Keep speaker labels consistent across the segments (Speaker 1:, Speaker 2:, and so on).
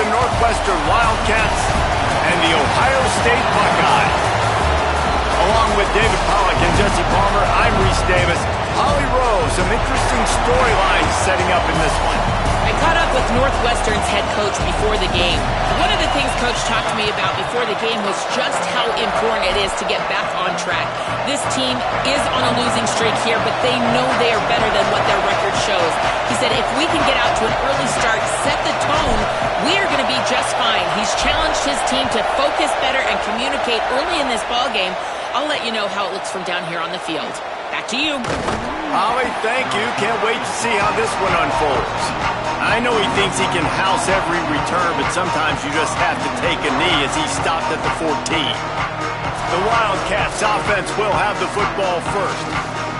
Speaker 1: the Northwestern Wildcats and the Ohio State Buckeyes. Along with David Pollack and Jesse Palmer, I'm Reese Davis. Holly Rowe, some interesting storylines setting up in this one.
Speaker 2: I caught up with Northwestern's head coach before the game. One of the things Coach talked to me about before the game was just how important it is to get back on track. This team is on a losing streak here, but they know they are better than what their record shows. He said if we can get out to an early start, set the tone, we are going to be just fine. He's challenged his team to focus better and communicate early in this ballgame. I'll let you know how it looks from down here on the field. Back to you.
Speaker 1: Holly, thank you. Can't wait to see how this one unfolds. I know he thinks he can house every return, but sometimes you just have to take a knee as he stopped at the 14. The Wildcats offense will have the football first.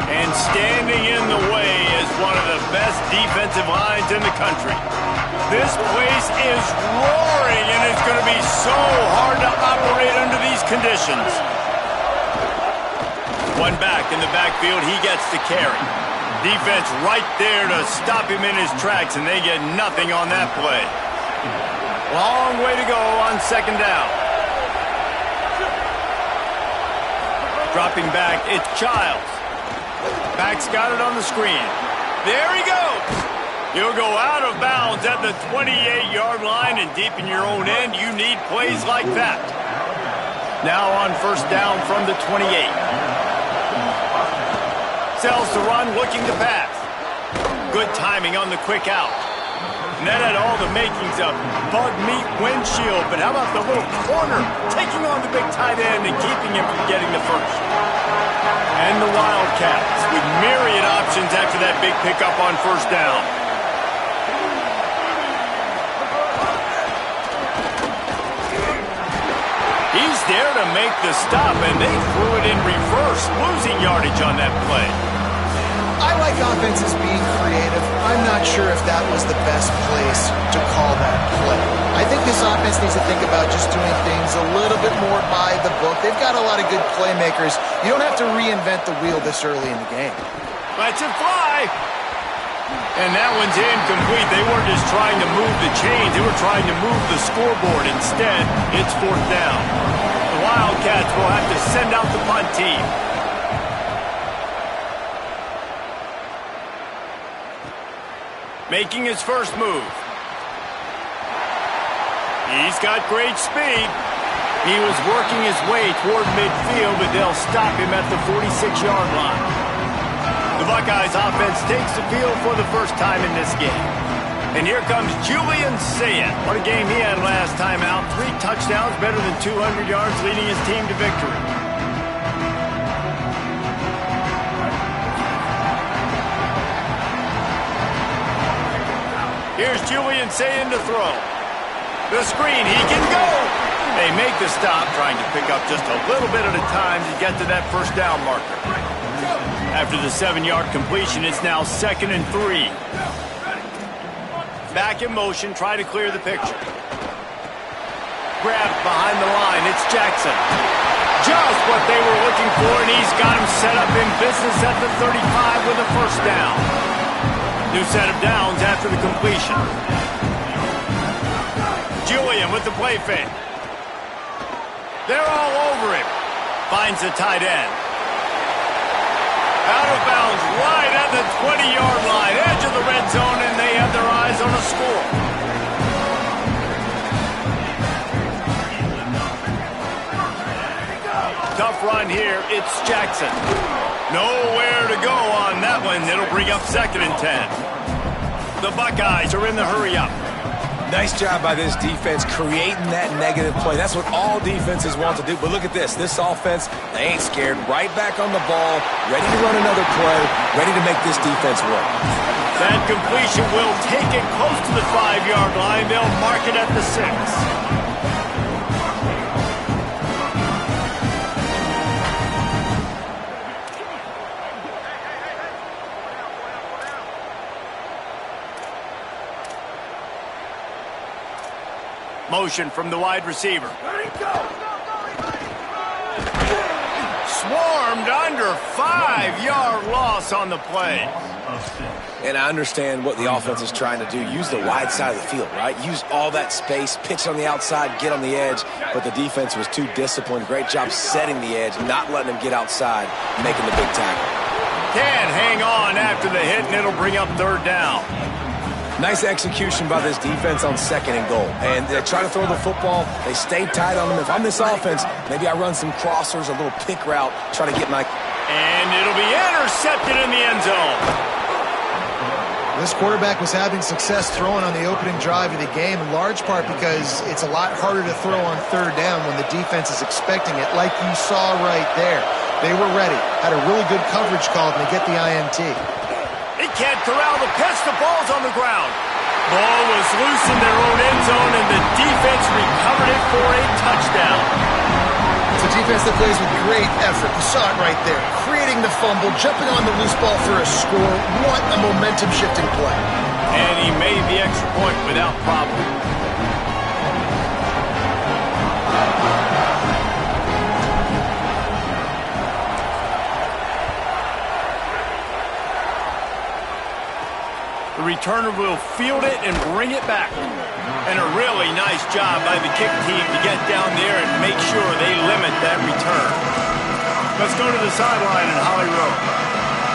Speaker 1: And standing in the way is one of the best defensive lines in the country. This place is roaring, and it's going to be so hard to operate under these conditions. One back in the backfield, he gets to carry. Defense right there to stop him in his tracks, and they get nothing on that play. Long way to go on second down. Dropping back, it's Childs. Back's got it on the screen. There he goes. He'll go out of bounds at the 28-yard line, and deep in your own end, you need plays like that. Now on first down from the 28. Sells to run, looking to pass. Good timing on the quick out. And that had all the makings of bug meat windshield, but how about the little corner taking on the big tight end and keeping him from getting the first? And the Wildcats with myriad options after that big pickup on first down. He's there to make the stop, and they threw it in reverse, losing yardage on that play.
Speaker 3: I like offenses being creative. I'm not sure if that was the best place to call that play. I think this offense needs to think about just doing things a little bit more by the book. They've got a lot of good playmakers. You don't have to reinvent the wheel this early in the game.
Speaker 1: Let's it fly. And that one's incomplete. They weren't just trying to move the chains. They were trying to move the scoreboard. Instead, it's fourth down. The Wildcats will have to send out the punt team. Making his first move. He's got great speed. He was working his way toward midfield, but they'll stop him at the 46-yard line. The Buckeyes offense takes the field for the first time in this game. And here comes Julian Sayet. What a game he had last time out. 3 touchdowns, better than 200 yards, leading his team to victory. Here's Julian Sayet to throw. The screen, he can go. They make the stop, trying to pick up just a little bit at a time to get to that first down marker. After the 7-yard completion, it's now 2nd and 3. Back in motion, try to clear the picture. Grabbed behind the line, it's Jackson. Just what they were looking for, and he's got him set up in business at the 35 with a first down. New set of downs after the completion. Julian with the play fake. They're all over him. Finds the tight end. Out of bounds right at the 20-yard line. Edge of the red zone, and they have their eyes on a score. Tough run here. It's Jackson. Nowhere to go on that one. It'll bring up 2nd and 10. The Buckeyes are in the hurry-up.
Speaker 4: Nice job by this defense creating that negative play. That's what all defenses want to do. But look at this. This offense, they ain't scared. Right back on the ball, ready to run another play, ready to make this defense work.
Speaker 1: That completion will take it close to the 5-yard line. They'll mark it at the 6. Motion from the wide receiver. swarmed, under 5-yard loss on the play.
Speaker 4: And I understand what the offense is trying to do. Use the wide side of the field, right? Use all that space, pitch on the outside, get on the edge. But the defense was too disciplined. Great job setting the edge, not letting them get outside, making the big tackle.
Speaker 1: Can't hang on after the hit, and it'll bring up third down.
Speaker 4: Nice execution by this defense on 2nd and goal. And they try to throw the football. They stay tight on them. If I'm this offense, maybe I run some crossers, a little pick route, try to get my...
Speaker 1: And it'll be intercepted in the end zone.
Speaker 3: This quarterback was having success throwing on the opening drive of the game, in large part because it's a lot harder to throw on third down when the defense is expecting it, like you saw right there. They were ready, had a really good coverage call, and they get the INT.
Speaker 1: He can't corral the pitch. The ball's on the ground. Ball was loose in their own end zone, and the defense recovered it for a touchdown.
Speaker 3: It's a defense that plays with great effort. You saw it right there. Creating the fumble, jumping on the loose ball for a score. What a momentum-shifting play.
Speaker 1: And he made the extra point without problem. The returner will field it and bring it back. And a really nice job by the kick team to get down there and make sure they limit that return. Let's go to the sideline in Holly Rowe.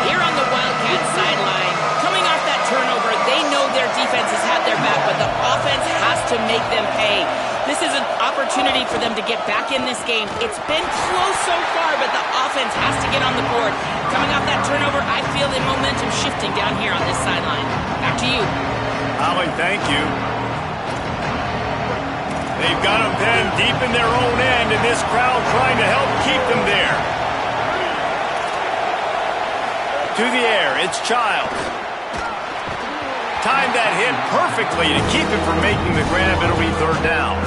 Speaker 2: Here on the Wildcat sideline, coming off that turnover, they know their defense has had their back, but the offense has to make them pay. This is an opportunity for them to get back in this game. It's been close so far, but the offense has to get on the board. Coming off that turnover, I feel the momentum shifting down here on this sideline. Back to you.
Speaker 1: Holly, thank you. They've got them pinned deep in their own end, and this crowd trying to help keep them there. To the air, it's Childs. Timed that hit perfectly to keep him from making the grab. It'll be third down.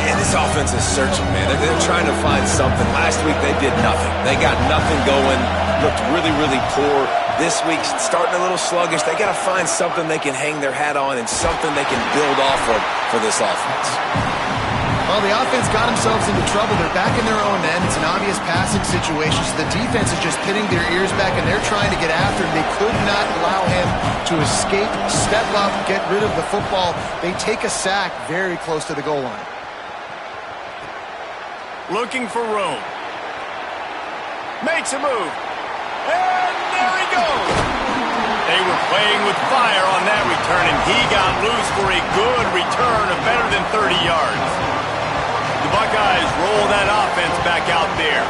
Speaker 4: Man, this offense is searching, man. They're trying to find something. Last week, they did nothing. They got nothing going, looked really, really poor. This week, starting a little sluggish. They got to find something they can hang their hat on and something they can build off of for this offense.
Speaker 3: Well, the offense got themselves into trouble. They're back in their own end. It's an obvious passing situation, so the defense is just pinning their ears back, and they're trying to get after him. They could not allow him to escape, step up, get rid of the football. They take a sack very close to the goal line.
Speaker 1: Looking for room. Makes a move. And there he goes. They were playing with fire on that return, and he got loose for a good return of better than 30 yards. The Buckeyes roll that offense back out there.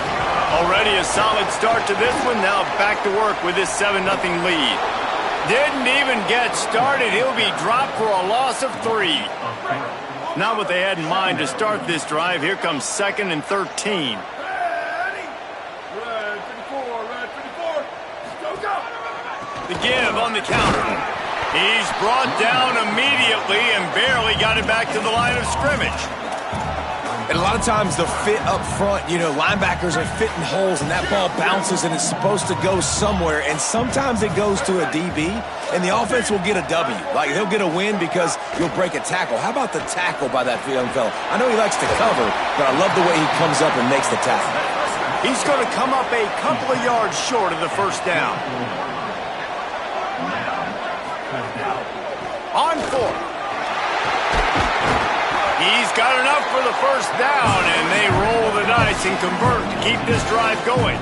Speaker 1: Already a solid start to this one. Now back to work with this 7-0 lead. Didn't even get started. He'll be dropped for a loss of 3. Not what they had in mind to start this drive. Here comes 2nd and 13. The give on the counter. He's brought down immediately and barely got it back to the line of scrimmage.
Speaker 4: And a lot of times the fit up front, you know, linebackers are fitting holes and that ball bounces and it's supposed to go somewhere. And sometimes it goes to a DB and the offense will get a W. Like they'll get a win because you'll break a tackle. How about the tackle by that young fella? I know he likes to cover, but I love the way he comes up and makes the tackle.
Speaker 1: He's going to come up a couple of yards short of the first down. On 4. He's got enough for the first down, and they roll the dice and convert to keep this drive going.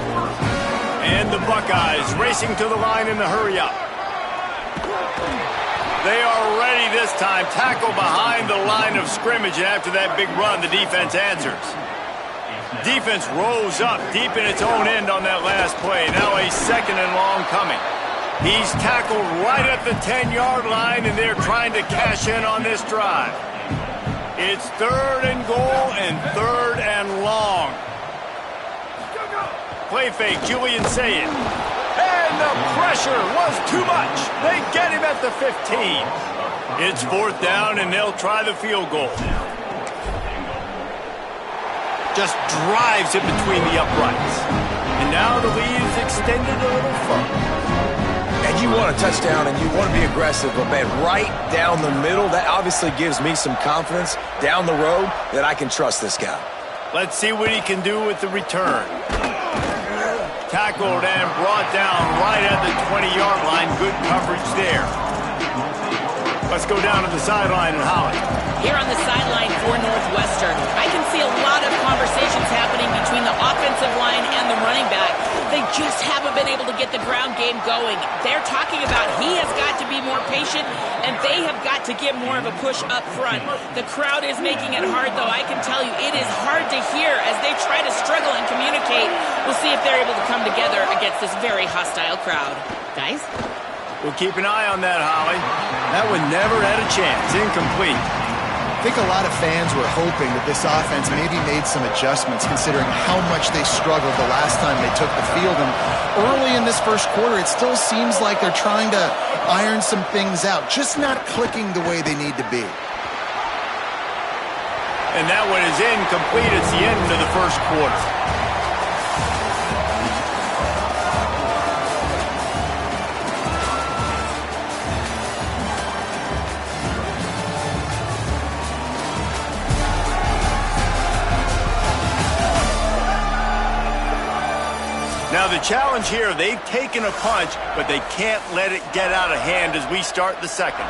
Speaker 1: And the Buckeyes racing to the line in the hurry-up. They are ready this time. Tackle behind the line of scrimmage, and after that big run, the defense answers. Defense rolls up deep in its own end on that last play. Now a 2nd and long coming. He's tackled right at the 10-yard line, and they're trying to cash in on this drive. It's 3rd and goal and 3rd and long. Play fake, Julian Sayed. And the pressure was too much. They get him at the 15. It's 4th down, and they'll try the field goal. Just drives it between the uprights. And now the lead is extended a little further.
Speaker 4: And you want a touchdown and you want to be aggressive, but man, right down the middle, that obviously gives me some confidence down the road that I can trust this guy.
Speaker 1: Let's see what he can do with the return. Tackled and brought down right at the 20-yard line. Good coverage there. Let's go down to the sideline and Holly.
Speaker 2: Here on the sideline for Northwestern, I can see a lot of conversations happening between the offensive line and the running back. They just haven't been able to get the ground game going. They're talking about he has got to be more patient, and they have got to get more of a push up front. The crowd is making it hard, though. I can tell you it is hard to hear as they try to struggle and communicate. We'll see if they're able to come together against this very hostile crowd. Guys?
Speaker 1: We'll keep an eye on that, Holly. That one never had a chance. Incomplete.
Speaker 3: I think a lot of fans were hoping that this offense maybe made some adjustments considering how much they struggled the last time they took the field. And early in this first quarter, it still seems like they're trying to iron some things out, just not clicking the way they need to be.
Speaker 1: And that one is incomplete. It's the end of the first quarter. Now the challenge here, they've taken a punch, but they can't let it get out of hand as we start the second.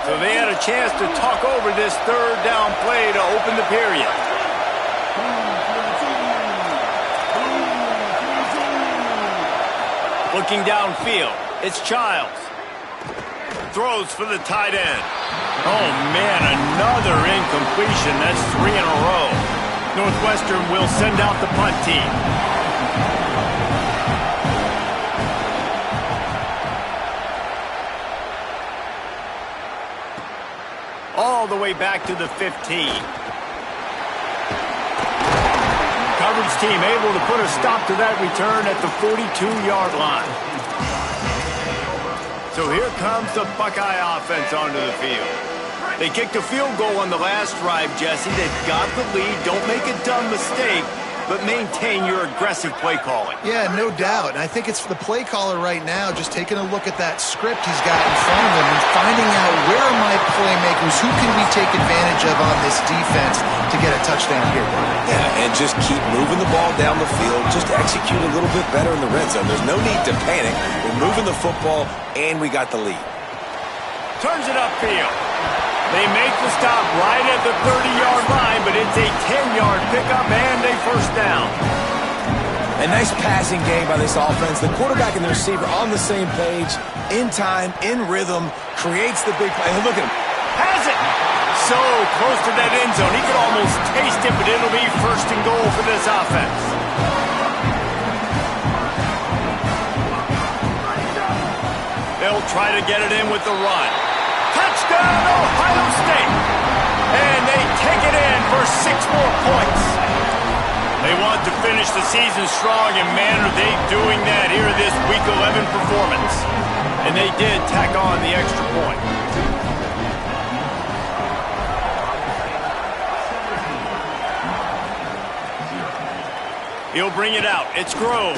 Speaker 1: So they had a chance to talk over this third down play to open the period. Looking downfield, it's Childs. Throws for the tight end. Oh, man, another incompletion. That's 3 in a row. Northwestern will send out the punt team. All the way back to the 15. Coverage team able to put a stop to that return at the 42-yard line. So here comes the Buckeye offense onto the field. They kicked a field goal on the last drive, Jesse. They've got the lead. Don't make a dumb mistake, but maintain your aggressive play calling.
Speaker 3: Yeah, no doubt. And I think it's the play caller right now just taking a look at that script he's got in front of him and finding out where are my playmakers, who can we take advantage of on this defense to get a touchdown here.
Speaker 4: Yeah, and just keep moving the ball down the field. Just execute a little bit better in the red zone. There's no need to panic. We're moving the football, and we got the lead.
Speaker 1: Turns it upfield. They make the stop right at the 30-yard line, but it's a 10-yard pickup and a first down.
Speaker 4: A nice passing game by this offense. The quarterback and the receiver on the same page, in time, in rhythm, creates the big play. And look at him.
Speaker 1: Has it! So close to that end zone. He could almost taste it, but it'll be first and goal for this offense. They'll try to get it in with the run. Touchdown, Ohio State! And they take it in for 6 more points. They want to finish the season strong, and man, are they doing that here this Week 11 performance. And they did tack on the extra point. He'll bring it out. It's Grove.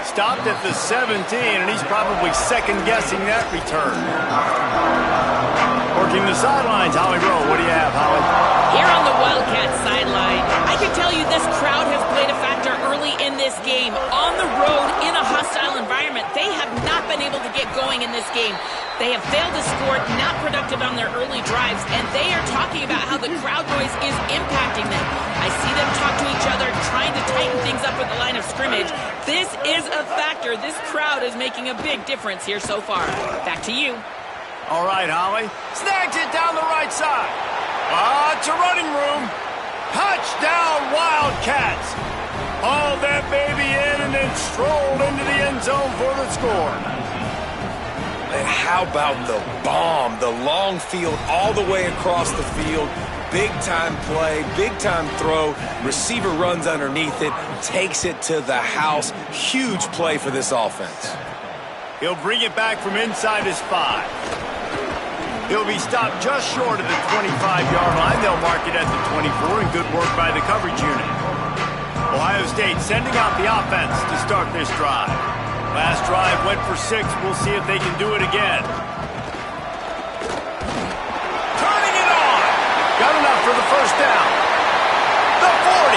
Speaker 1: Stopped at the 17, and he's probably second-guessing that return. Working the sidelines, Holly Rowe. What do you have, Holly?
Speaker 2: Here on the Wildcats sideline, I can tell you this crowd has played a factor early in this game. On the road, in a hostile environment, they have not been able to get going in this game. They have failed to score, not productive on their early drives, and they are talking about how the crowd noise is impacting them. I see them talk to each other, trying to tighten things up at the line of scrimmage. This is a factor. This crowd is making a big difference here so far. Back to you.
Speaker 1: All right, Holly. Snags it down the right side. It's a running room. Touchdown, Wildcats. Hauled that baby in and then strolled into the end zone for the score.
Speaker 4: And how about the bomb, the long field all the way across the field. Big-time play, big-time throw. Receiver runs underneath it, takes it to the house. Huge play for this offense.
Speaker 1: He'll bring it back from inside his 5. He'll be stopped just short of the 25-yard line. They'll mark it at the 24, and good work by the coverage unit. Ohio State sending out the offense to start this drive. Last drive went for 6. We'll see if they can do it again. Turning it on. the first down. The 40.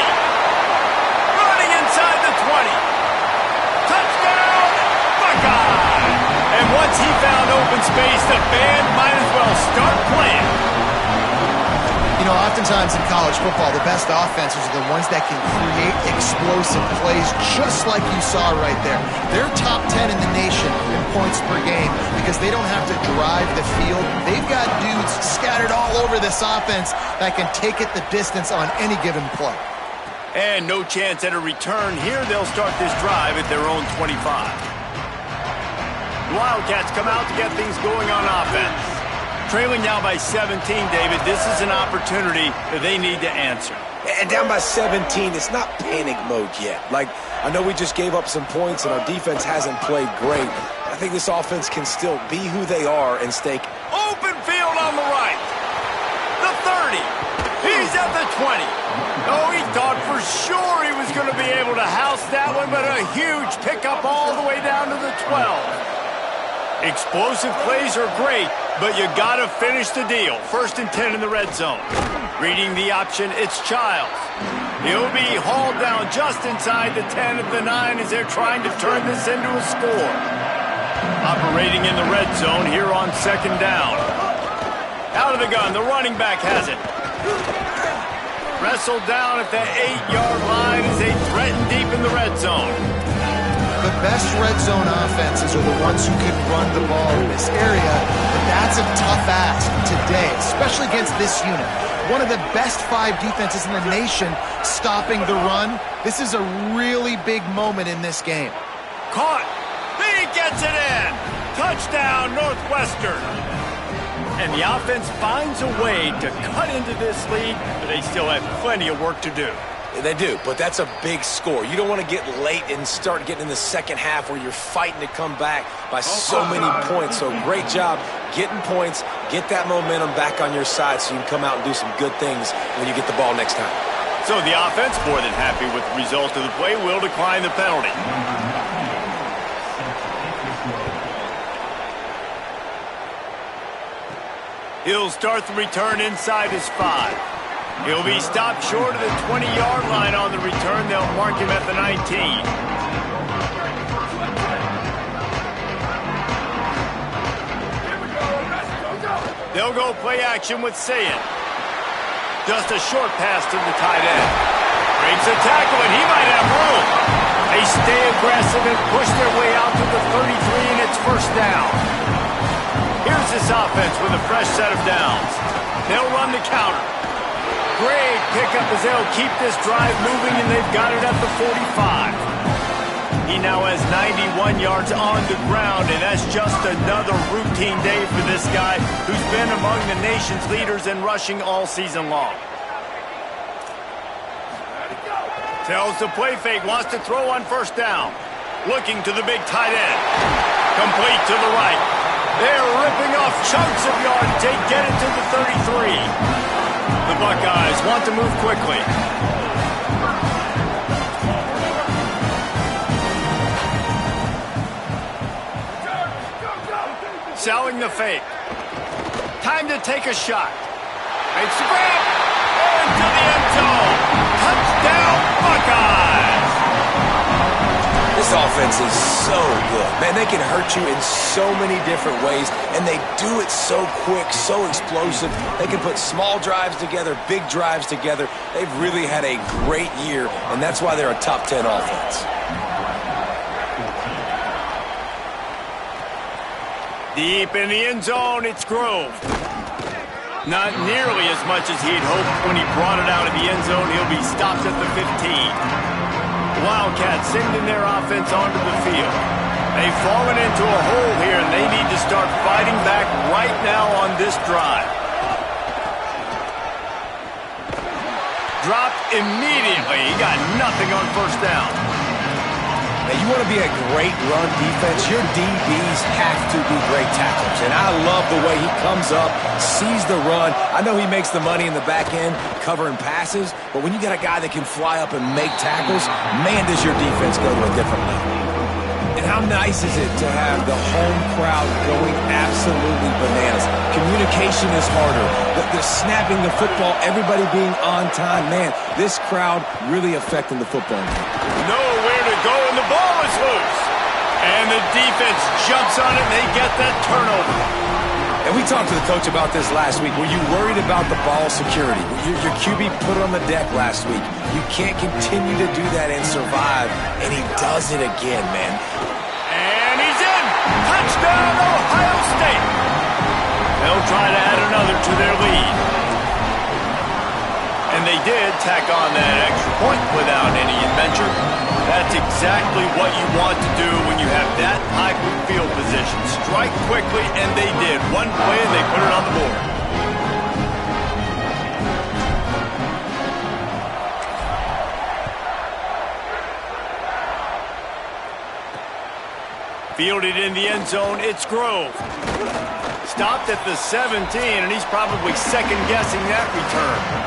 Speaker 1: Running inside the 20. Touchdown, Buckeye! And once he found open space, the band might as well start playing.
Speaker 3: You know, oftentimes in college football, the best offenses are the ones that can create explosive plays just like you saw right there. They're top 10 in the nation in points per game because they don't have to drive the field. They've got dudes scattered all over this offense that can take it the distance on any given play.
Speaker 1: And no chance at a return here. They'll start this drive at their own 25. The Wildcats come out to get things going on offense. Trailing now by 17, David. This is an opportunity that they need to answer.
Speaker 4: And down by 17, it's not panic mode yet. Like, I know we just gave up some points and our defense hasn't played great. I think this offense can still be who they are and stay.
Speaker 1: Open field on the right. The 30. He's at the 20. Oh, he thought for sure he was going to be able to house that one, but a huge pickup all the way down to the 12. Explosive plays are great, but you got to finish the deal. 1st and 10 in the red zone. Reading the option, it's Childs. He'll be hauled down just inside the 10 at the 9 as they're trying to turn this into a score. Operating in the red zone here on 2nd down. Out of the gun, the running back has it. Wrestled down at the 8-yard line as they threaten deep in the red zone.
Speaker 3: The best red zone offenses are the ones who can run the ball in this area, but that's a tough ask today, especially against this unit. One of the best 5 defenses in the nation stopping the run. This is a really big moment in this game.
Speaker 1: Caught. He gets it in. Touchdown, Northwestern. And the offense finds a way to cut into this lead, but they still have plenty of work to do.
Speaker 4: They do, but that's a big score. You don't want to get late and start getting in the second half where you're fighting to come back by so many points. So great job getting points, get that momentum back on your side so you can come out and do some good things when you get the ball next time.
Speaker 1: So the offense, more than happy with the result of the play, will decline the penalty. He'll start the return inside his 5. He'll be stopped short of the 20-yard line on the return. They'll mark him at the 19. They'll go play action with Sayin. Just a short pass to the tight end. Breaks a tackle, and he might have room. They stay aggressive and push their way out to the 33, and it's 1st down. Here's this offense with a fresh set of downs. They'll run the counter. Great pickup as they'll keep this drive moving, and they've got it at the 45. He now has 91 yards on the ground, and that's just another routine day for this guy who's been among the nation's leaders in rushing all season long. Tells the play fake, wants to throw on 1st down. Looking to the big tight end. Complete to the right. They're ripping off chunks of yards. They get it to the 33. The Buckeyes want to move quickly. Selling the fake. Time to take a shot. Makes the grab. Into the end zone. Touchdown, Buckeyes!
Speaker 4: This offense is so good. Man, they can hurt you in so many different ways, and they do it so quick, so explosive. They can put small drives together, big drives together. They've really had a great year, and that's why they're a top 10 offense.
Speaker 1: Deep in the end zone, it's Grove. Not nearly as much as he'd hoped when he brought it out of the end zone. He'll be stopped at the 15. Wildcats sending their offense onto the field. They've fallen into a hole here, and they need to start fighting back right now on this drive. Dropped immediately. He got nothing on 1st down.
Speaker 4: Now, you want to be a great run defense, your DBs have to be great tacklers. And I love the way he comes up, sees the run. I know he makes the money in the back end covering passes, but when you got a guy that can fly up and make tackles, man, does your defense go to a different level.
Speaker 1: And
Speaker 4: how nice is it to have the home crowd going absolutely bananas? Communication is harder. The snapping the football, everybody being on time. Man, this crowd really affecting the football game.
Speaker 1: Nowhere to go, and the ball is loose. And the defense jumps on it, and they get that turnover.
Speaker 4: And we talked to the coach about this last week. Were you worried about the ball security? Your QB put on the deck last week. You can't continue to do that and survive, and he does it again, man.
Speaker 1: And he's in! Touchdown, Ohio State! They'll try to add another to their lead. And they did tack on that extra point without any adventure. That's exactly what you want to do when you have that type of field position. Strike quickly, and they did. One play, and they put it on the board. Fielded in the end zone, it's Grove. Stopped at the 17, and he's probably second-guessing that return.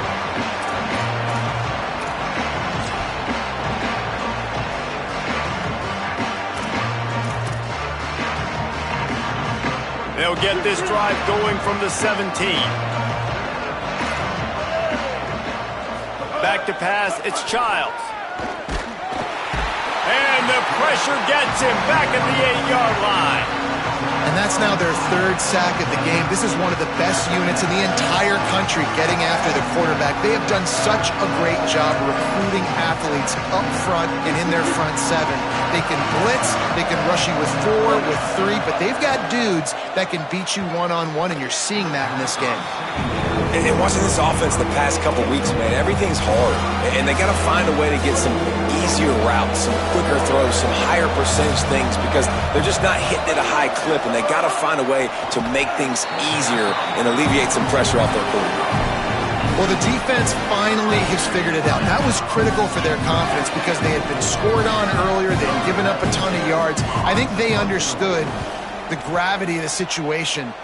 Speaker 1: They'll get this drive going from the 17. Back to pass, it's Childs. And the pressure gets him back at the 8-yard line.
Speaker 3: And that's now their third sack of the game. This is one of the best units in the entire country getting after the quarterback. They have done such a great job recruiting athletes up front and in their front seven. They can blitz, they can rush you with 4, with 3, but they've got dudes that can beat you one-on-one, and you're seeing that in this game.
Speaker 4: And watching this offense the past couple weeks, man, everything's hard. And they got to find a way to get some easier routes, some quicker throws, some higher percentage things, because they're just not hitting at a high clip, and they got to find a way to make things easier and alleviate some pressure off their quarterback.
Speaker 3: Well, the defense finally has figured it out. That was critical for their confidence because they had been scored on earlier. They had given up a ton of yards. I think they understood the gravity of the situation.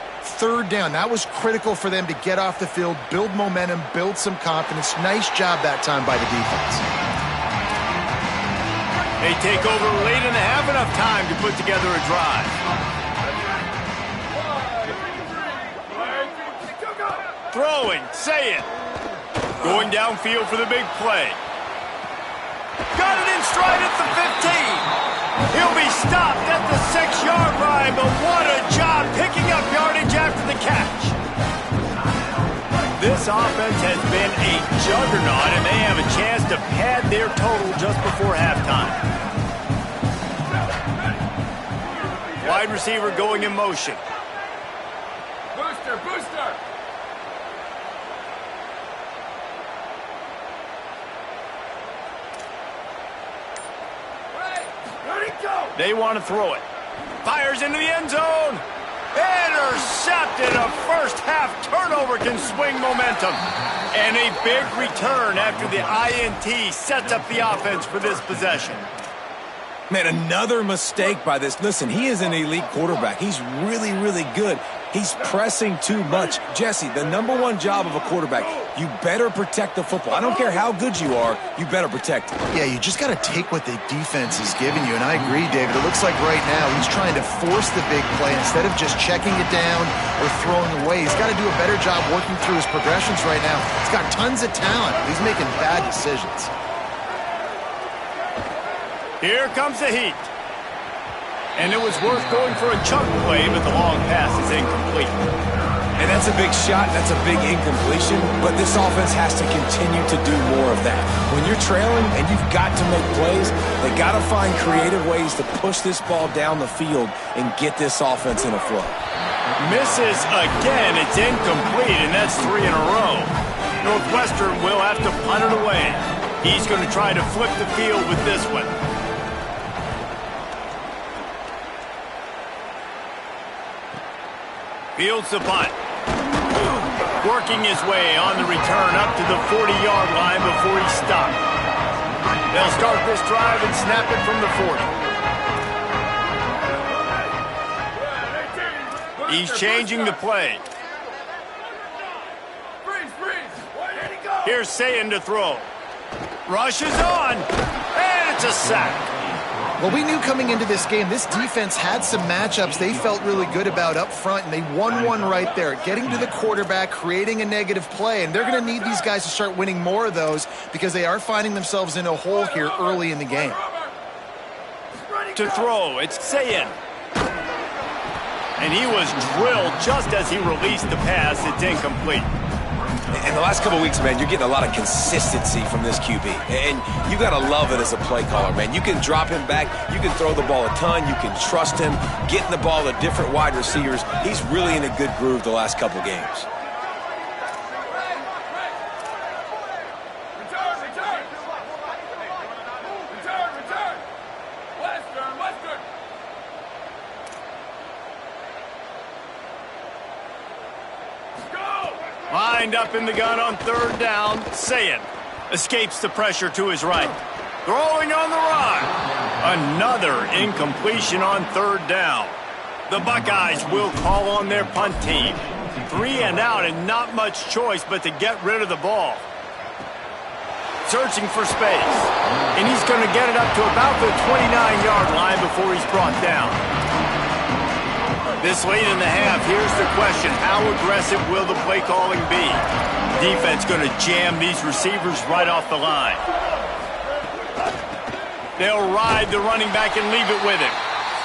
Speaker 3: Third down, that was critical for them to get off the field, build momentum, build some confidence. Nice job that time by the defense.
Speaker 1: They take over late in the half, enough time to put together a drive. Throwing, say it. Going downfield for the big play. Got it in stride at the 15. He'll be stopped at the 6-yard line, but what a job picking up yardage after the catch. This offense has been a juggernaut, and they have a chance to pad their total just before halftime. Wide receiver going in motion.
Speaker 5: Booster, booster.
Speaker 1: They want to throw it. Fires into the end zone. Intercepted. A first-half turnover can swing momentum. And a big return after the INT sets up the offense for this possession.
Speaker 4: Man, another mistake by this. Listen, he is an elite quarterback. He's really, really good. He's pressing too much. Jesse, the #1 job of a quarterback, you better protect the football. I don't care how good you are, you better protect it.
Speaker 3: Yeah, you just got to take what the defense is giving you, and I agree, David. It looks like right now he's trying to force the big play instead of just checking it down or throwing away. He's got to do a better job working through his progressions right now. He's got tons of talent. He's making bad decisions.
Speaker 1: Here comes the heat. And it was worth going for a chunk play, but the long pass is incomplete.
Speaker 4: And that's a big shot, that's a big incompletion, but this offense has to continue to do more of that. When you're trailing and you've got to make plays, they got to find creative ways to push this ball down the field and get this offense in a flow.
Speaker 1: Misses again, it's incomplete, and that's 3 in a row. Northwestern will have to punt it away. He's going to try to flip the field with this one. Fields the punt. Working his way on the return up to the 40-yard line before he's stopped. They'll start this drive and snap it from the 40. He's changing the play. Here's Sayin to throw. Rushes on, and it's a sack.
Speaker 3: Well, we knew coming into this game, this defense had some matchups they felt really good about up front, and they won one right there, getting to the quarterback, creating a negative play, and they're going to need these guys to start winning more of those because they are finding themselves in a hole here early in the game.
Speaker 1: To throw, it's Sayin. And he was drilled just as he released the pass. It's incomplete.
Speaker 4: In the last couple of weeks, man, you're getting a lot of consistency from this QB. And you got to love it as a play caller, man. You can drop him back. You can throw the ball a ton. You can trust him, getting the ball to different wide receivers. He's really in a good groove the last couple games.
Speaker 1: Lined up in the gun on third down. Sayin escapes the pressure to his right. Throwing on the run. Another incompletion on third down. The Buckeyes will call on their punt team. 3 and out and not much choice but to get rid of the ball. Searching for space. And he's going to get it up to about the 29-yard line before he's brought down. This late in the half, here's the question. How aggressive will the play calling be? Defense going to jam these receivers right off the line. They'll ride the running back and leave it with him.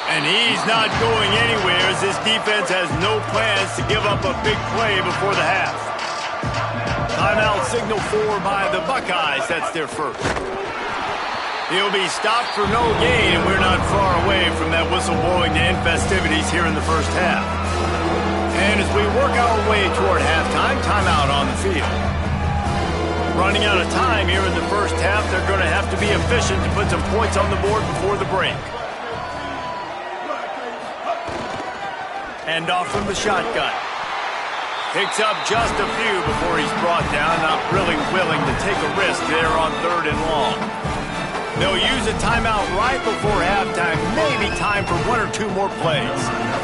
Speaker 1: And he's not going anywhere as this defense has no plans to give up a big play before the half. Timeout signal 4 by the Buckeyes. That's their first. He'll be stopped for no gain, and we're not far away from that whistle blowing to end festivities here in the first half. And as we work our way toward halftime, timeout on the field. Running out of time here in the first half, they're going to have to be efficient to put some points on the board before the break. Hand off from the shotgun. Picks up just a few before he's brought down, not really willing to take a risk there on third and long. They'll use a timeout right before halftime, maybe time for 1 or 2 more plays.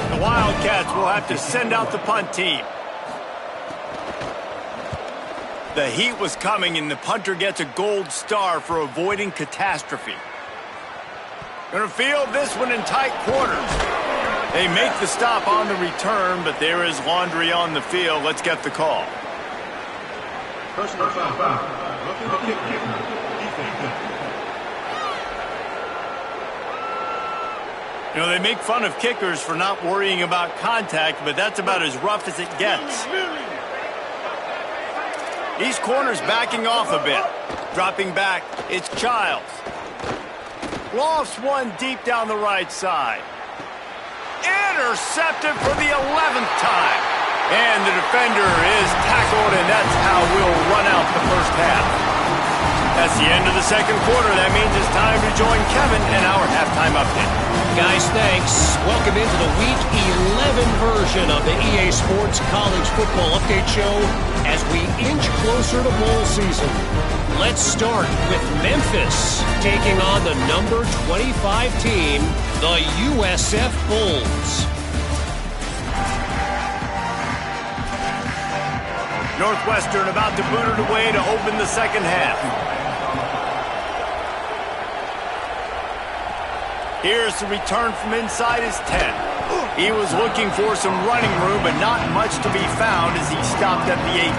Speaker 1: The Wildcats will have to send out the punt team. The heat was coming, and the punter gets a gold star for avoiding catastrophe. Going to field this one in tight quarters. They make the stop on the return, but there is laundry on the field. Let's get the call.
Speaker 5: Personal foul.
Speaker 1: You know, they make fun of kickers for not worrying about contact, but that's about as rough as it gets. These corners backing off a bit. Dropping back, it's Childs. Lofts one deep down the right side. Intercepted for the 11th time. And the defender is tackled, and that's how we'll run out the first half. That's the end of the second quarter. That means it's time to join Kevin in our halftime update.
Speaker 6: Guys, thanks. Welcome into the Week 11 version of the EA Sports College Football Update Show as we inch closer to bowl season. Let's start with Memphis taking on the number 25 team, the USF Bulls.
Speaker 1: Northwestern about to boot it away to open the second half. Here's the return from inside his 10. He was looking for some running room, but not much to be found as he stopped at the 18.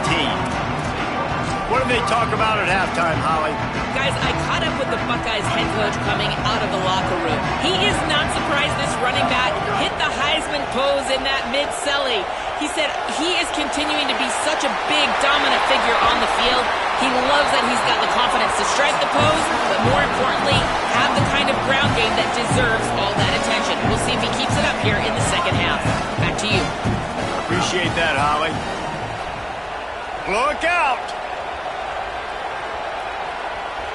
Speaker 1: What did they talk about at halftime, Holly?
Speaker 2: Guys, I caught up with the Buckeyes head coach coming out of the locker room. He is not surprised this running back hit the Heisman pose in that mid-celly. He said he is continuing to be such a big, dominant figure on the field. He loves that he's got the confidence to strike the pose, but more importantly, have the kind of ground game that deserves all that attention. We'll see if he keeps it up here in the second half. Back to you.
Speaker 1: Appreciate that, Holly. Look out!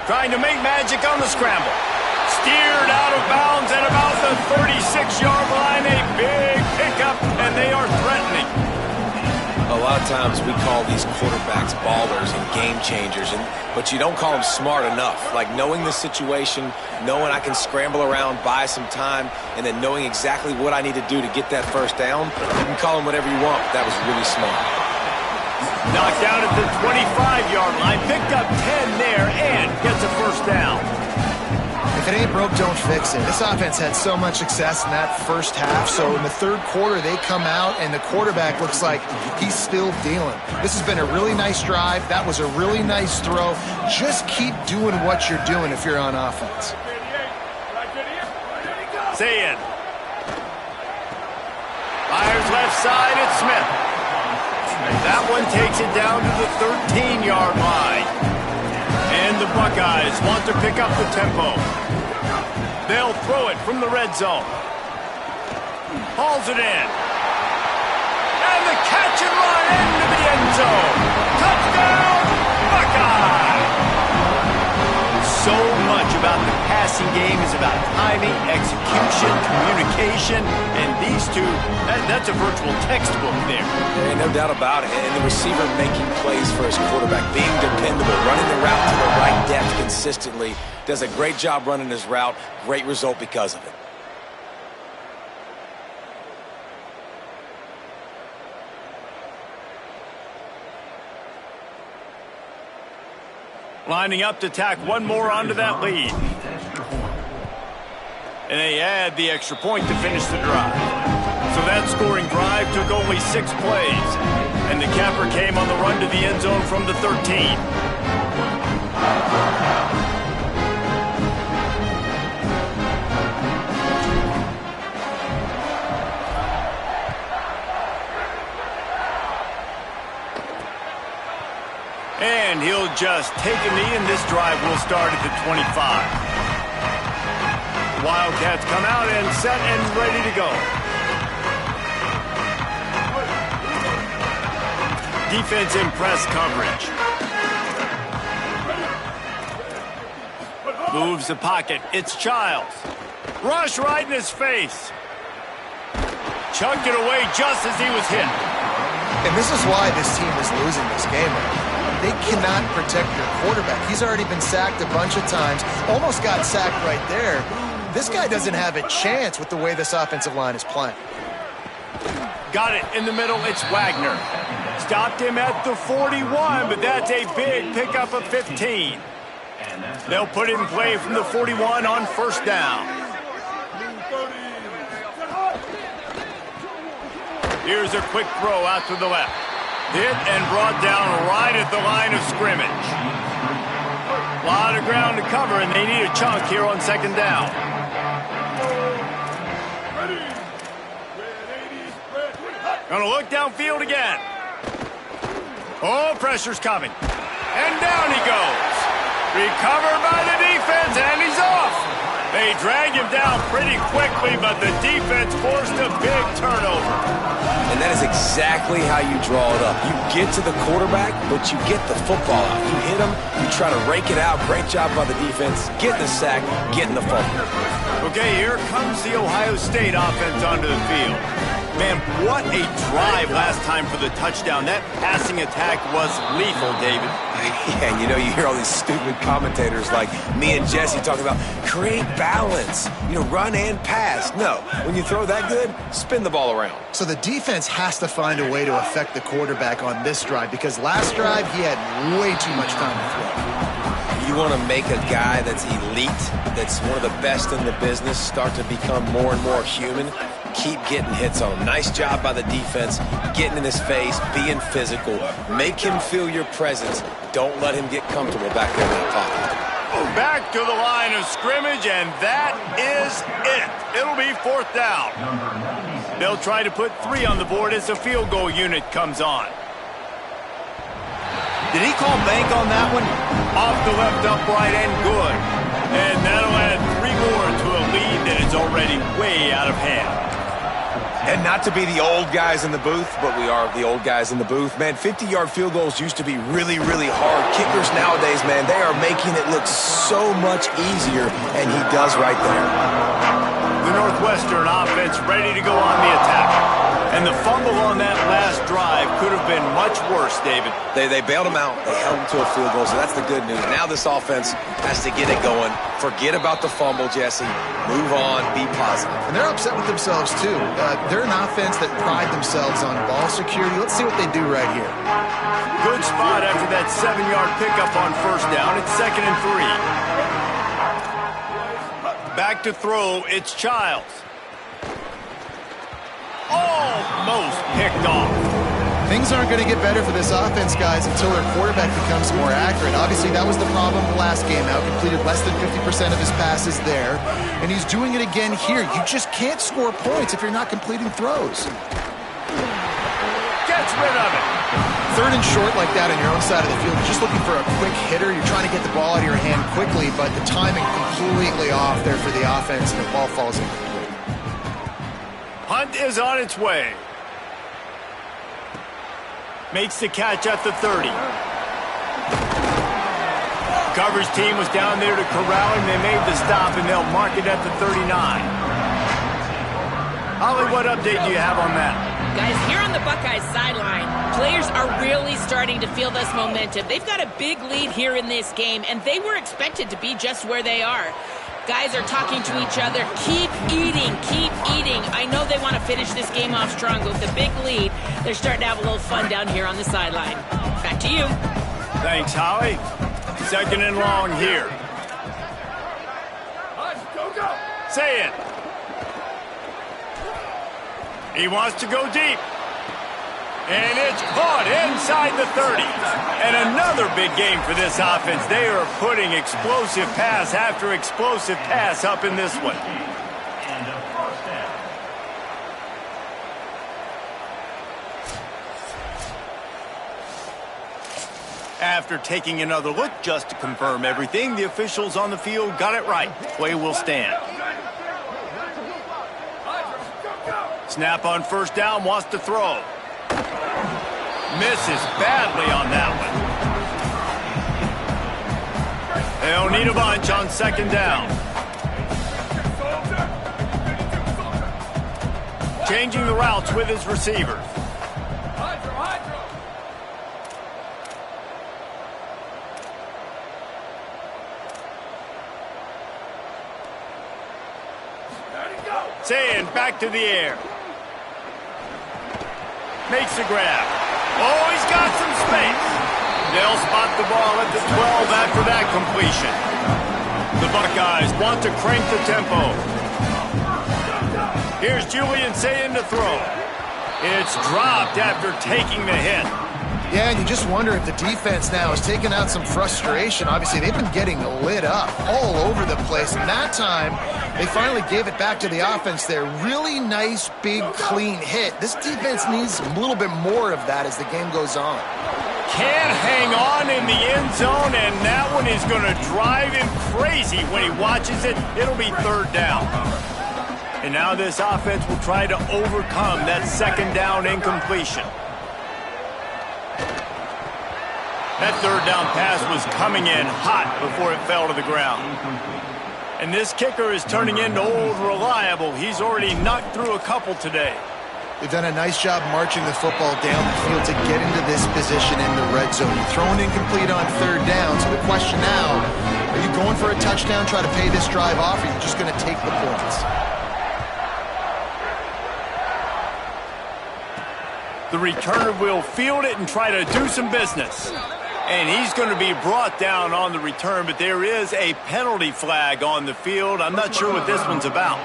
Speaker 1: Trying to make magic on the scramble. Steered out of bounds at about the 36-yard line. A big pickup, and they are threatening.
Speaker 4: A lot of times we call these quarterbacks ballers and game changers, but you don't call them smart enough. Like knowing the situation, knowing I can scramble around, buy some time, and then knowing exactly what I need to do to get that first down. You can call them whatever you want, but that was really smart.
Speaker 1: Knocked out at the 25-yard line, picked up 10 there, and gets a first down.
Speaker 3: If it ain't broke, don't fix it. This offense had so much success in that first half, so in the third quarter, they come out, and the quarterback looks like he's still dealing. This has been a really nice drive. That was a really nice throw. Just keep doing what you're doing if you're on offense.
Speaker 1: Say it. Fires left side, it's Smith. That one takes it down to the 13-yard line. And the Buckeyes want to pick up the tempo. They'll throw it from the red zone. Hauls it in. And the catch and run into the end zone. Touchdown, Buckeyes! So much about the passing game is about timing, execution, communication, and these two, that's a virtual textbook there.
Speaker 4: There ain't no doubt about it. And the receiver making plays for his quarterback, being dependable, running the route to the right depth consistently. Does a great job running his route. Great result because of it.
Speaker 1: Lining up to tack one more onto that lead. And they add the extra point to finish the drive. So that scoring drive took only 6 plays. And the capper came on the run to the end zone from the 13. And he'll just take a knee, and this drive will start at the 25. Wildcats come out and set and ready to go. Defense in press coverage. Moves the pocket. It's Childs. Rush right in his face. Chucked it away just as he was hit.
Speaker 3: And this is why this team is losing this game right now. They cannot protect their quarterback. He's already been sacked a bunch of times. Almost got sacked right there. This guy doesn't have a chance with the way this offensive line is playing.
Speaker 1: Got it in the middle. It's Wagner. Stopped him at the 41, but that's a big pickup of 15. They'll put it in play from the 41 on first down. Here's a quick throw out to the left. Hit and brought down right at the line of scrimmage. A lot of ground to cover, and they need a chunk here on second down. Gonna look downfield again. Oh, pressure's coming. And down he goes. Recovered by the defense, and he's off. They drag him down pretty quickly, but the defense forced a big turnover.
Speaker 4: And that is exactly how you draw it up. You get to the quarterback, but you get the football out. You hit him, you try to rake it out. Great job by the defense. Getting the sack, getting the fumble.
Speaker 1: Okay, here comes the Ohio State offense onto the field. Man, what a drive last time for the touchdown. That passing attack was lethal, David.
Speaker 4: Yeah, you know, you hear all these stupid commentators like me and Jesse talking about create balance, you know, run and pass. No, when you throw that good, spin the ball around.
Speaker 3: So the defense has to find a way to affect the quarterback on this drive because last drive he had way too much time to throw.
Speaker 4: You want to make a guy that's elite, that's one of the best in the business, start to become more and more human. Keep getting hits on him. Nice job by the defense, getting in his face, being physical. Make him feel your presence. Don't let him get comfortable back there in that pocket.
Speaker 1: Back to the line of scrimmage, and that is it. It'll be fourth down. They'll try to put 3 on the board as the field goal unit comes on. Did he call bank on that one? Off the left upright and good. And that'll add 3 more to a lead that is already way out of hand.
Speaker 4: And not to be the old guys in the booth, but we are the old guys in the booth. Man, 50-yard field goals used to be really, really hard. Kickers nowadays, man, they are making it look so much easier, and he does right there.
Speaker 1: The Northwestern offense ready to go on the attack. And the fumble on that last drive could have been much worse, David.
Speaker 4: They bailed him out. They held him to a field goal, so that's the good news. Now this offense has to get it going. Forget about the fumble, Jesse. Move on. Be positive.
Speaker 3: And they're upset with themselves, too. They're an offense that pride themselves on ball security. Let's see what they do right here.
Speaker 1: Good spot after that 7-yard pickup on first down. It's 2nd and 3. Back to throw, it's Childs. Almost picked off.
Speaker 3: Things aren't going to get better for this offense, guys, until their quarterback becomes more accurate. Obviously, that was the problem the last game out. Completed less than 50% of his passes there, and he's doing it again here. You just can't score points if you're not completing throws.
Speaker 1: Gets rid of it.
Speaker 3: Third and short like that on your own side of the field, you're just looking for a quick hitter. You're trying to get the ball out of your hand quickly, but the timing completely off there for the offense, and the ball falls incomplete.
Speaker 1: Hunt is on its way. Makes the catch at the 30. Coverage team was down there to corral him. They made the stop, and they'll mark it at the 39. Holly, what update do you have on that?
Speaker 2: Guys, here on the Buckeyes sideline, players are really starting to feel this momentum. They've got a big lead here in this game, and they were expected to be just where they are. Guys are talking to each other. Keep eating, keep eating. I know they want to finish this game off strong, but with a big lead, they're starting to have a little fun down here on the sideline. Back to you.
Speaker 1: Thanks, Holly. Second and long here. Say it. He wants to go deep. And it's caught inside the 30. And another big game for this offense. They are putting explosive pass after explosive pass up in this one. After taking another look just to confirm everything, the officials on the field got it right. Play will stand. Snap on first down, wants to throw. Misses badly on that one. They'll need a bunch on second down. Changing the routes with his receivers. Saying back to the air. Makes a grab. Oh, he's got some space. They'll spot the ball at the 12 after that completion. The Buckeyes want to crank the tempo. Here's Julian saying to throw. It's dropped after taking the hit.
Speaker 3: Yeah, and you just wonder if the defense now is taking out some frustration. Obviously, they've been getting lit up all over the place. And that time, they finally gave it back to the offense there. Really nice, big, clean hit. This defense needs a little bit more of that as the game goes on.
Speaker 1: Can't hang on in the end zone, and that one is going to drive him crazy when he watches it. It'll be third down. And now this offense will try to overcome that second down incompletion. That third down pass was coming in hot before it fell to the ground. And this kicker is turning into old reliable. He's already knocked through a couple today.
Speaker 3: They've done a nice job marching the football down the field to get into this position in the red zone. You're throwing incomplete on third down, so the question now, are you going for a touchdown, try to pay this drive off, or are you just going to take the points?
Speaker 1: The returner will field it and try to do some business. And he's going to be brought down on the return, but there is a penalty flag on the field. I'm not sure what this one's about.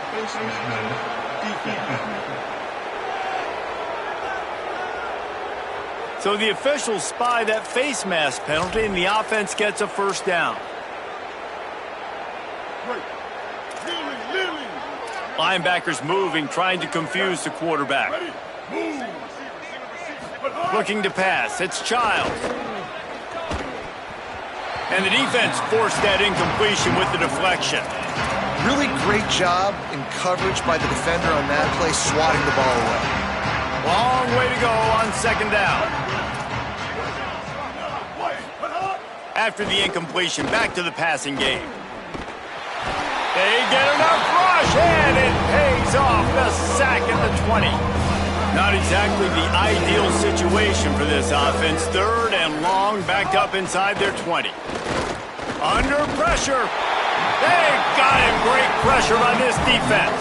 Speaker 1: So the officials spy that face mask penalty, and the offense gets a first down. Linebackers moving, trying to confuse the quarterback. Looking to pass. It's Childs. And the defense forced that incompletion with the deflection.
Speaker 3: Really great job in coverage by the defender on that play, swatting the ball away.
Speaker 1: Long way to go on second down. After the incompletion, back to the passing game. They get enough rush, and it pays off. The sack at the 20. Not exactly the ideal situation for this offense. Third and long, backed up inside their 20. Under pressure. They got him. Great pressure on this defense.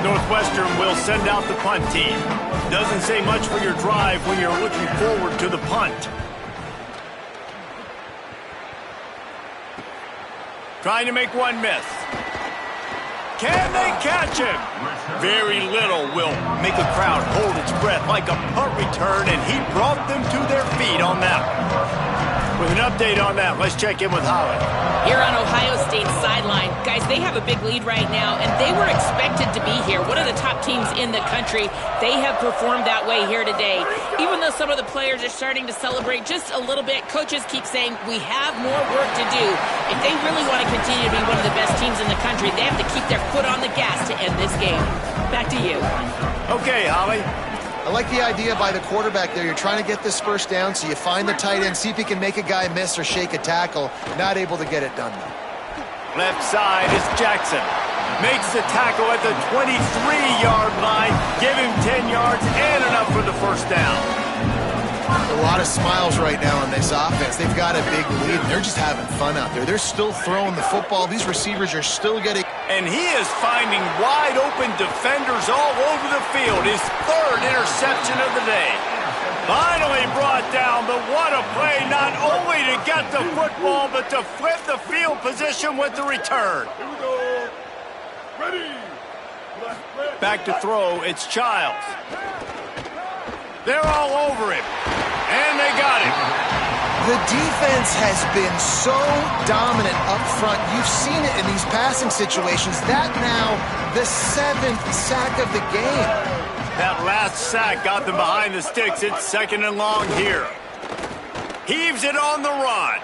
Speaker 1: Northwestern will send out the punt team. Doesn't say much for your drive when you're looking forward to the punt. Trying to make one miss. Can they catch him? Very little will make a crowd hold its breath like a punt return, and he brought them to their feet on that one. With an update on that, let's check in with Holly.
Speaker 2: Here on Ohio State's sideline, guys, they have a big lead right now, and they were expected to be here. One of the top teams in the country. They have performed that way here today. Even though some of the players are starting to celebrate just a little bit, coaches keep saying, we have more work to do. If they really want to continue to be one of the best teams in the country, they have to keep their foot on the gas to end this game. Back to you.
Speaker 1: Okay, Holly.
Speaker 3: I like the idea by the quarterback there. You're trying to get this first down, so you find the tight end, see if he can make a guy miss or shake a tackle. Not able to get it done, though.
Speaker 1: Left side is Jackson. Makes the tackle at the 23-yard line. Give him 10 yards and enough for the first down.
Speaker 3: A lot of smiles right now in this offense. They've got a big lead, and they're just having fun out there. They're still throwing the football. These receivers are still getting...
Speaker 1: And he is finding wide-open defenders all over the field. His third interception of the day. Finally brought down, but what a play, not only to get the football, but to flip the field position with the return.
Speaker 5: Here we go. Ready.
Speaker 1: Back to throw, it's Childs. They're all over him, and they got him.
Speaker 3: The defense has been so dominant up front. You've seen it in these passing situations. That now the 7th sack of the game.
Speaker 1: That last sack got them behind the sticks. It's second and long here. Heaves it on the run.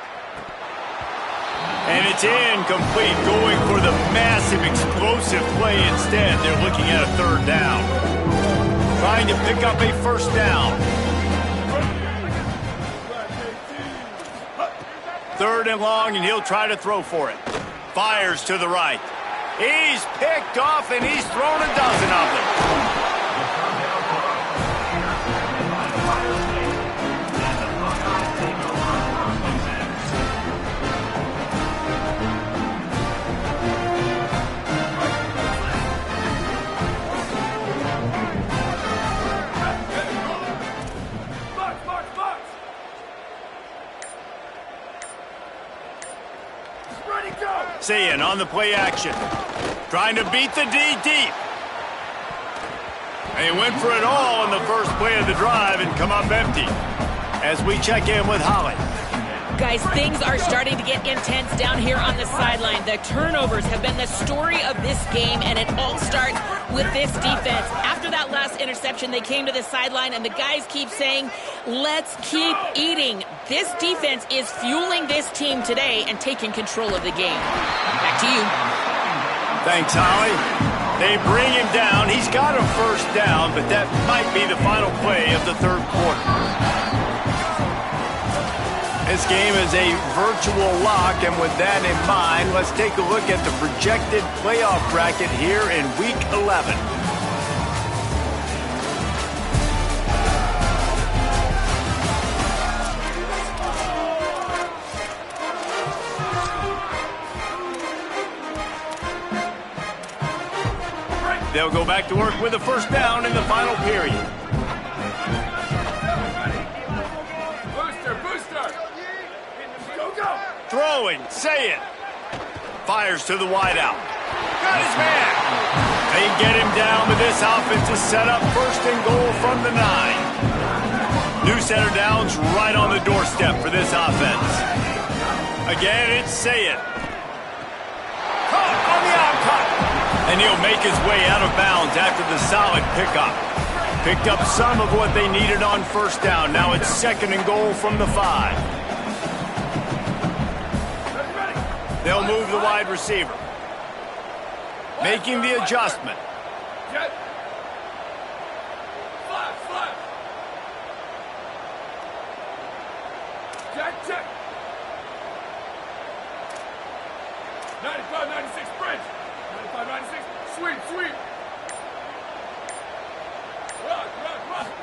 Speaker 1: And it's incomplete, going for the massive explosive play instead. They're looking at a third down. Trying to pick up a first down. Third and long, and he'll try to throw for it. Fires to the right. He's picked off, and he's thrown a dozen of them. Sayin on the play action. Trying to beat the D deep. They went for it all in the first play of the drive and come up empty. As we check in with Holly.
Speaker 2: Guys, things are starting to get intense down here on the sideline. The turnovers have been the story of this game, and it all starts with this defense. After that last interception, they came to the sideline, and the guys keep saying, let's keep eating. This defense is fueling this team today and taking control of the game. Back to you.
Speaker 1: Thanks, Holly. They bring him down. He's got a first down, but that might be the final play of the third quarter. This game is a virtual lock, and with that in mind, let's take a look at the projected playoff bracket here in Week 11. They'll go back to work with a first down in the final period. Throwing, say it. Fires to the wideout. Got his man. They get him down, but this offense is set up first and goal from the 9. New center downs right on the doorstep for this offense. Again, it's say it. Caught on the outcut. And he'll make his way out of bounds after the solid pickup. Picked up some of what they needed on first down. Now it's second and goal from the 5. They'll move the wide receiver. Making the adjustment.
Speaker 5: Jet. Flash. Check. 95, 96, bridge. 95, 96, sweep. Rock.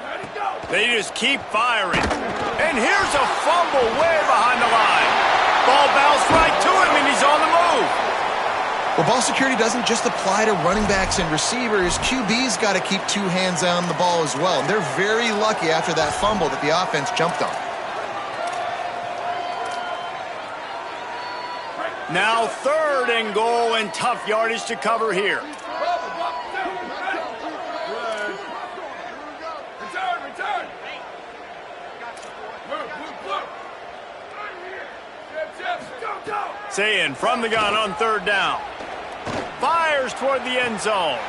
Speaker 5: Ready, go.
Speaker 1: They just keep firing. And here's a fumble way behind the line. Ball bounced right to him, and he's on the move.
Speaker 3: Well, ball security doesn't just apply to running backs and receivers. QB's got to keep 2 hands on the ball as well. And they're very lucky after that fumble that the offense jumped on.
Speaker 5: Break.
Speaker 1: Now 3rd and goal and tough yardage to cover here.
Speaker 5: Return.
Speaker 1: Saying from the gun on 3rd down. Fires toward the end zone.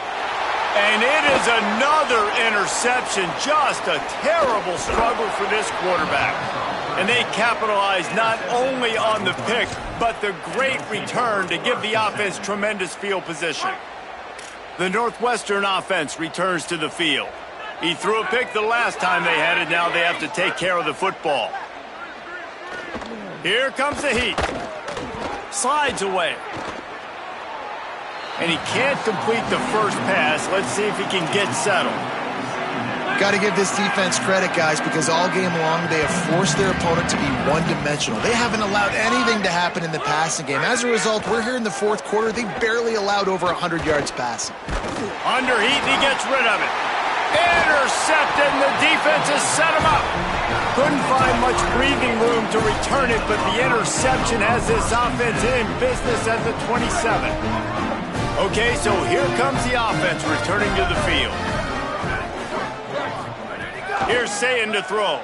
Speaker 1: And it is another interception. Just a terrible struggle for this quarterback. And they capitalize not only on the pick, but the great return to give the offense tremendous field position. The Northwestern offense returns to the field. He threw a pick the last time they had it. Now they have to take care of the football. Here comes the heat. Slides away. And he can't complete the first pass. Let's see if he can get settled.
Speaker 3: Got to give this defense credit, guys, because all game long they have forced their opponent to be one-dimensional. They haven't allowed anything to happen in the passing game. As a result, we're here in the 4th quarter. They barely allowed over 100 yards passing.
Speaker 1: Under heat, and he gets rid of it. Intercepted, and the defense has set him up. Couldn't find much breathing room to return it, but the interception has this offense in business at the 27. Okay, so here comes the offense returning to the field. Here's Sayin to throw.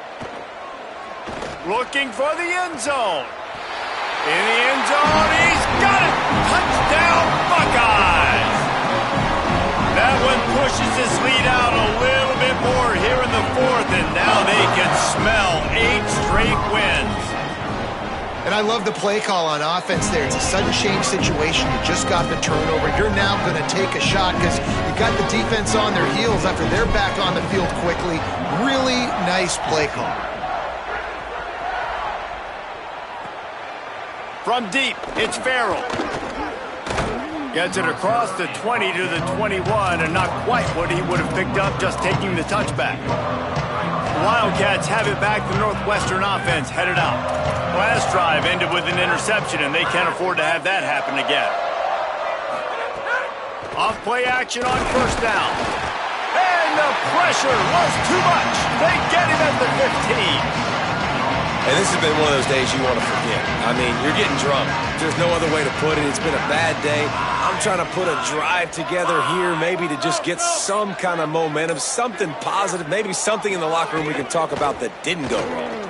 Speaker 1: Looking for the end zone. In the end zone, he's got it! Touchdown, Buckeyes! That one pushes his lead out a little bit more here in the 4th, and now they can smell 8 straight wins.
Speaker 3: And I love the play call on offense there. It's a sudden change situation. You just got the turnover. You're now going to take a shot because you got the defense on their heels after they're back on the field quickly. Really nice play call.
Speaker 1: From deep, it's Farrell. Gets it across the 20 to the 21, and not quite what he would have picked up just taking the touchback. The Wildcats have it back. The Northwestern offense headed out. Last drive ended with an interception, and they can't afford to have that happen again. Off-play action on 1st down. And the pressure was too much. They get him at the 15.
Speaker 4: And this has been one of those days you want to forget. I mean, you're getting drunk. There's no other way to put it. It's been a bad day. I'm trying to put a drive together here, maybe to just get some kind of momentum, something positive, maybe something in the locker room we can talk about that didn't go wrong.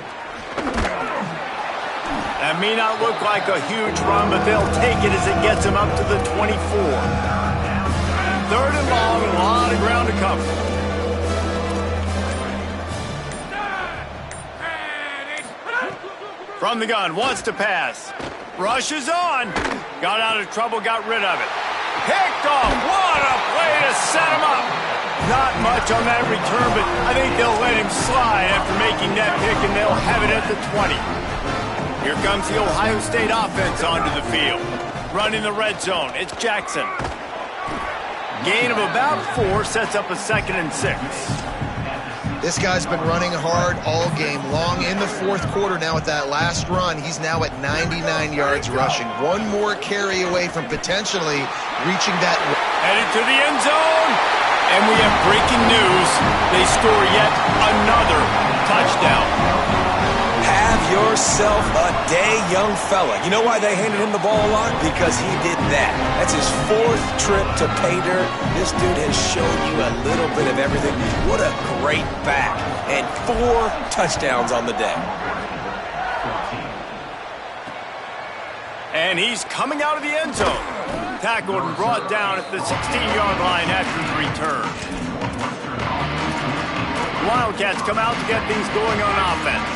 Speaker 1: That may not look like a huge run, but they'll take it as it gets them up to the 24. 3rd and long, a lot of ground to cover. From the gun, wants to pass. Rushes on. Got out of trouble, got rid of it. Picked off. What a play to set him up. Not much on that return, but I think they'll let him slide after making that pick, and they'll have it at the 20. Here comes the Ohio State offense onto the field. Running the red zone. It's Jackson. Gain of about 4 sets up a 2nd and 6.
Speaker 3: This guy's been running hard all game long. In the 4th quarter now with that last run, he's now at 99 yards rushing. One more carry away from potentially reaching that.
Speaker 1: Headed to the end zone. And we have breaking news. They score yet another touchdown.
Speaker 4: Have yourself a day, young fella. You know why they handed him the ball a lot? Because he did that. That's his 4th trip to pay dirt. This dude has shown you a little bit of everything. What a great back. And 4 touchdowns on the day.
Speaker 1: And he's coming out of the end zone. Tackled and brought down at the 16-yard line after the return. Wildcats come out to get things going on offense.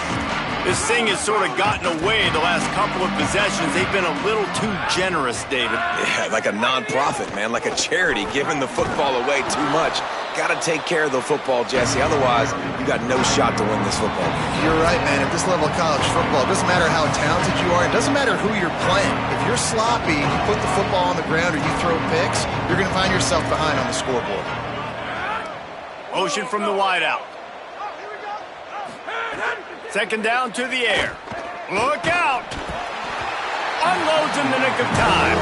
Speaker 1: This thing has sort of gotten away the last couple of possessions. They've been a little too generous, David.
Speaker 4: Yeah, like a non-profit, man, like a charity, giving the football away too much. Got to take care of the football, Jesse. Otherwise, you got no shot to win this football game.
Speaker 3: You're right, man. At this level of college football, it doesn't matter how talented you are. It doesn't matter who you're playing. If you're sloppy, you put the football on the ground or you throw picks, you're going to find yourself behind on the scoreboard.
Speaker 1: Motion from the wideout. 2nd down to the air. Look out! Unloads in the nick of time.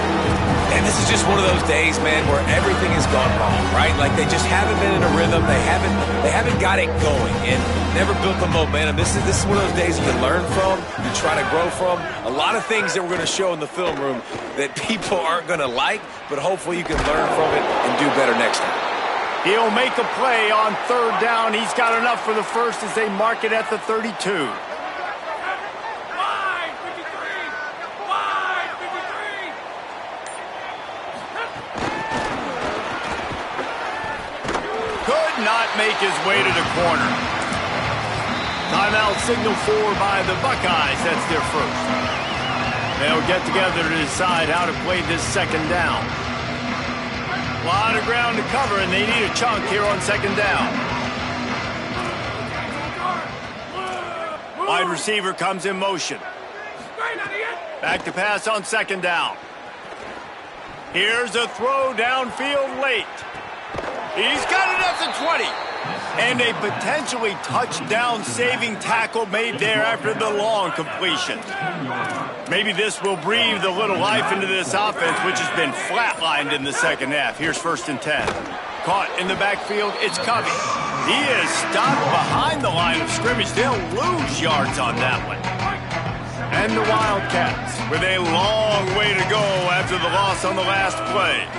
Speaker 4: And this is just one of those days, man, where everything has gone wrong, right? Like they just haven't been in a rhythm. They haven't haven't got it going and never built the momentum. This is one of those days you learn from, you try to grow from. A lot of things that we're going to show in the film room that people aren't going to like, but hopefully you can learn from it and do better next time.
Speaker 1: He'll make a play on third down. He's got enough for the first as they mark it at the 32. Could not make his way to the corner. Timeout signal for by the Buckeyes. That's their first. They'll get together to decide how to play this second down. A lot of ground to cover, and they need a chunk here on second down. Wide receiver comes in motion. Back to pass on second down. Here's a throw downfield late. He's got it at the 20. And a potentially touchdown-saving tackle made there after the long completion. Maybe this will breathe a little life into this offense, which has been flatlined in the second half. Here's 1st and 10. Caught in the backfield, it's Covey. He is stopped behind the line of scrimmage. They'll lose yards on that one. And the Wildcats with a long way to go after the loss on the last play.